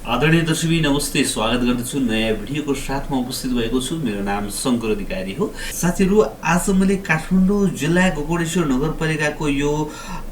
आदरणीय दर्शकबिन नमस्ते, स्वागत गर्दछु नयाँ भिडियोको साथमा उपस्थित भएको छु। मेरो नाम शङ्कर अधिकारी हो। साथीहरू, आज मैले काठमाडौँ जिल्ला गोकर्णेश्वर नगरपालिकाको यो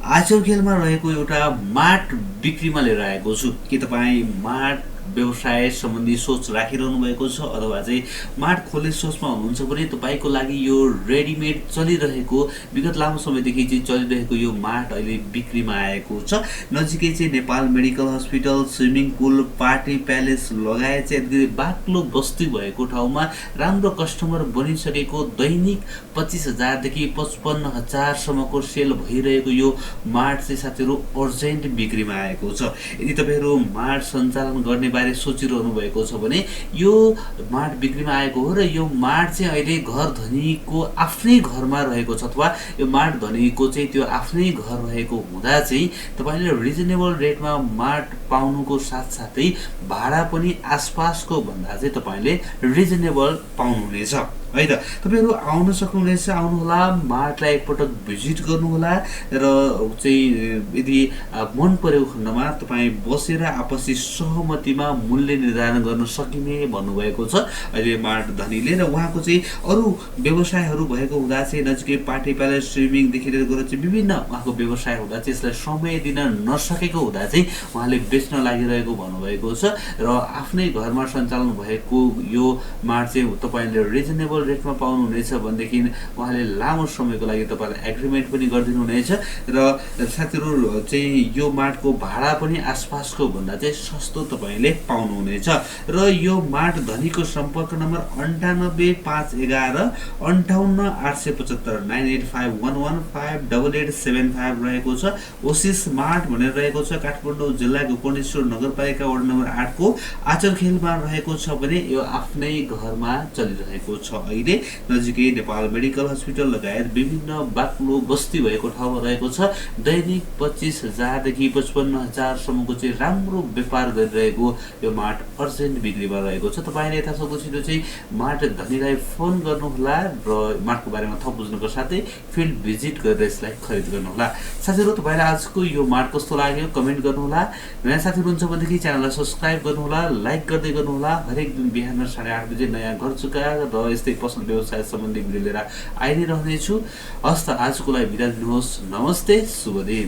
आचरखेलमा रहेको एउटा मार्ट बिक्रीमा लिएर आएको छु। के तपाईँ मार्ट व्यवसाय सम्बन्धी सोच राखिरहनु भएको छ अथवा चाहिँ मार्ट खोल्ने सोचमा हुनुहुन्छ भने तपाईँको लागि यो रेडिमेड चलिरहेको विगत लामो समयदेखि चाहिँ चलिरहेको यो मार्ट अहिले बिक्रीमा आएको छ। नजिकै चाहिँ Nepal medical hospital, swimming pool, party palace लगायत चाहिँ बाक्लो बस्ती भएको ठाउँमा राम्रो कस्टमर बनिसकेको दैनिक 25,000 देखि 55,000 सम्मको सेल भइरहेको यो मार्ट चाहिँ साथीहरू अर्जेन्ट बिक्रीमा आएको छ। यदि तपाईँहरू मार्ट सञ्चालन गर्ने बारे सोचिरहनु भएको छ भने यो मार्ट बिक्रीमा आएको हो र यो मार्ट चाहिँ अहिले घर धनीको आफ्नै घरमा रहेको छ अथवा यो मार्ट धनीको चाहिँ त्यो आफ्नै घर रहेको हुँदा चाहिँ तपाईँले रिजनेबल रेटमा मार्ट पाउनुको साथसाथै भाडा पनि आसपासको भन्दा चाहिँ तपाईँले रिजनेबल पाउनुहुनेछ है त। तपाईँहरू आउन सक्नुहुनेछ, आउनुहोला, मार्टलाई एकपटक भिजिट गर्नुहोला र चाहिँ यदि मन परेको खण्डमा तपाईँ बसेर आपसी सहमतिमा मूल्य निर्धारण गर्न सकिने भन्नुभएको छ अहिले मार्ट धनीले। र उहाँको चाहिँ अरू व्यवसायहरू भएको हुँदा चाहिँ नजिकै पार्टी प्यालेस, स्विमिङदेखि लिएर गएर चाहिँ विभिन्न उहाँको व्यवसाय हुँदा चाहिँ यसलाई समय दिन नसकेको हुँदा चाहिँ उहाँले बेच्न लागिरहेको भन्नुभएको छ र आफ्नै घरमा सञ्चालन भएको यो मार्ट चाहिँ तपाईँले रिजनेबल रेटमा पाउनुहुनेछ भनेदेखि उहाँले लामो समयको लागि तपाईँलाई एग्रिमेन्ट पनि गरिदिनुहुनेछ र साथीहरू चाहिँ यो मार्टको भाडा पनि आसपासको भन्दा चाहिँ सस्तो तपाईँले पाउनुहुनेछ। र यो मार्ट धनीको सम्पर्क नम्बर 98,511 58,875 9851158875 रहेको छ। ओसिस मार्ट भनेर रहेको छ, काठमाडौँ जिल्ला गोकर्णेश्वर नगरपालिका वार्ड नम्बर 8 को आचरखेलमा रहेको छ भने यो आफ्नै घरमा चलिरहेको छ। अहिले नजिकै नेपाल मेडिकल हस्पिटल लगायत विभिन्न बाक्लो बस्ती भएको ठाउँमा रहेको छ। दैनिक 25,000 देखि 55,000 सम्मको चाहिँ राम्रो व्यापार गरिरहेको यो मार्ट अर्जेन्ट बिक्रीमा रहेको छ। तपाईँले यथासक्दो छिटो चाहिँ मार्ट धनीलाई फोन गर्नुहोला र मार्टको बारेमा थप बुझ्नुको साथै फिल्ड भिजिट गरेर यसलाई खरिद गर्नुहोला। साथीहरू, तपाईँलाई आजको यो मार्ट कस्तो लाग्यो कमेन्ट गर्नुहोला। नयाँ साथी हुनुहुन्छ भनेदेखि च्यानललाई सब्सक्राइब गर्नुहोला, लाइक गर्दै गर्नुहोला। हरेक दिन बिहान 8:30 बजे नयाँ घर जग्गा र यस्तै पसल व्यवसाय सम्बन्धी भिडियो लिएर आइ नै रहनेछु। हस्त आजको लागि बिदा दिनुहोस्। नमस्ते, शुभ दिन।